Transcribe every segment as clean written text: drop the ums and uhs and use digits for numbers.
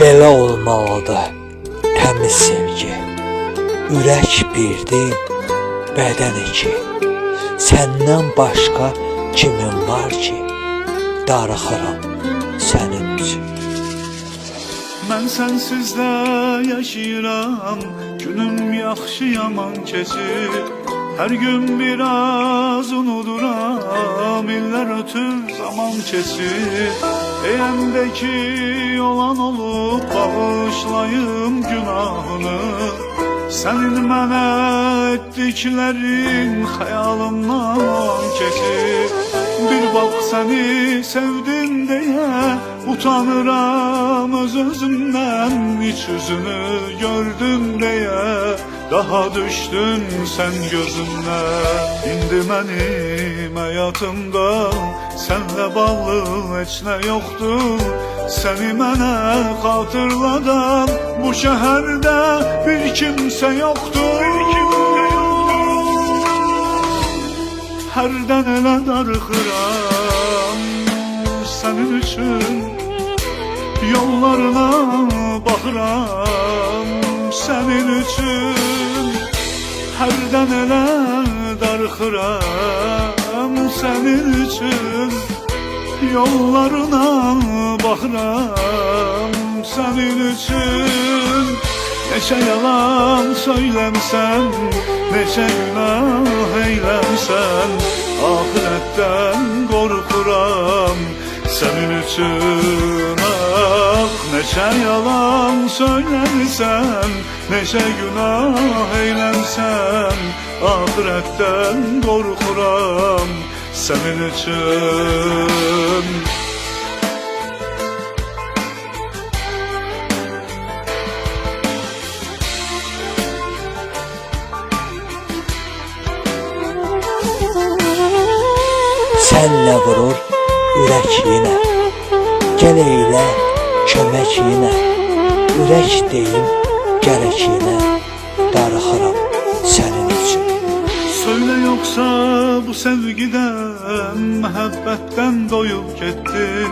Belə olmalıdır təmiz sevgi. Ürək birdir, bədən iki. Səndən başqa kimin var ki? Darıxıram sənin üçün. Mən sənsizdə yaşayıram, günüm yaxşı yaman keçir. Hər gün biraz unuduram, illər ötür zaman keçir. Deyəndə ki olan olub, bağışlayım günahını. Sənin mənə etdiklərin xəyalımdan keçir. Bir bax səni sevdim deyə utanıram öz-özümdən. Hiç üzünü gördüm deyə daha düşdün sən gözümdən. İndi mənim həyatımda sənlə bağlı heç nə yoxdur. Səni mənə xatırladan bu şəhərdə bir kimsə yoxdur. Hərdən elə darıxıram sənin üçün, yollarına baxıram sənin üçün. Hərdən elə darıxıram sənin üçün, yollarına baxıram sənin üçün. Neçə yalan söyləmsən, neçə günah eyləmsən, ahirətdən qorxuram sənin üçün. Ah, neçə yalan söyləmsən, neçə günah eyləmsən, ahirətdən qorxuram sənin üçün. Sənlə vurur ürək yenə, gəl eylə kömək yenə. Ürək deyim gərək yenə, darıxıram sənin üçün. Söylə yoxsa bu sevgidən, məhəbbətdən doyub getdin.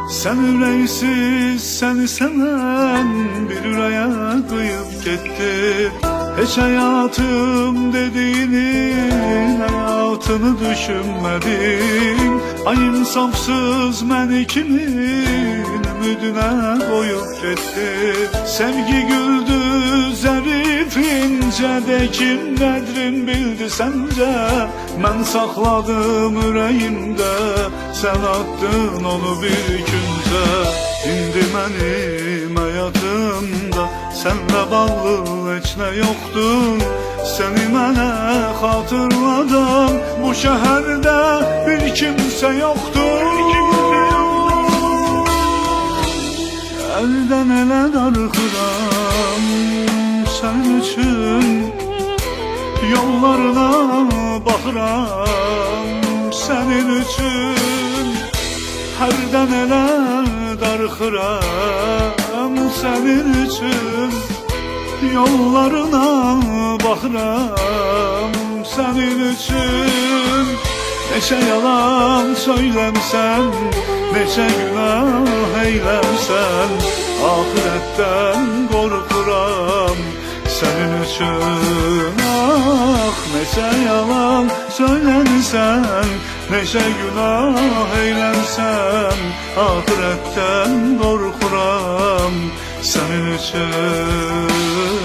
Sən ürəksiz, səni sevən bir ürəyə qıyıb getdin. Heç həyatım dediğinin hayatını düşünmedim. Ay insafsız məni kimin ümidinə qoyub getdi. Sevgi güldü zərif incədə, kim qədrin bildi səncə? Mən saxladım ürəyimdə, sən attın onu bir küncə. İndi mənim həyatımda sənlə bağlı heç nə yoxdur. Səni mənə xatırladan bu şəhərdə bir kimsə yoxdur. Əldən elə darıxıram sənin üçün, yollarına baxıram sənin üçün. Hərdən elə darıxıram sənin üçün, yollarına baxıram sənin üçün. Neçə yalan söyləmsən, neçə günah eyləmsən, ahirətdən qorxuram sənin üçün. Ah, neçə yalan söyləmsən, neçə günah eyləmsən, ahirətdən qorxuram sənin üçün.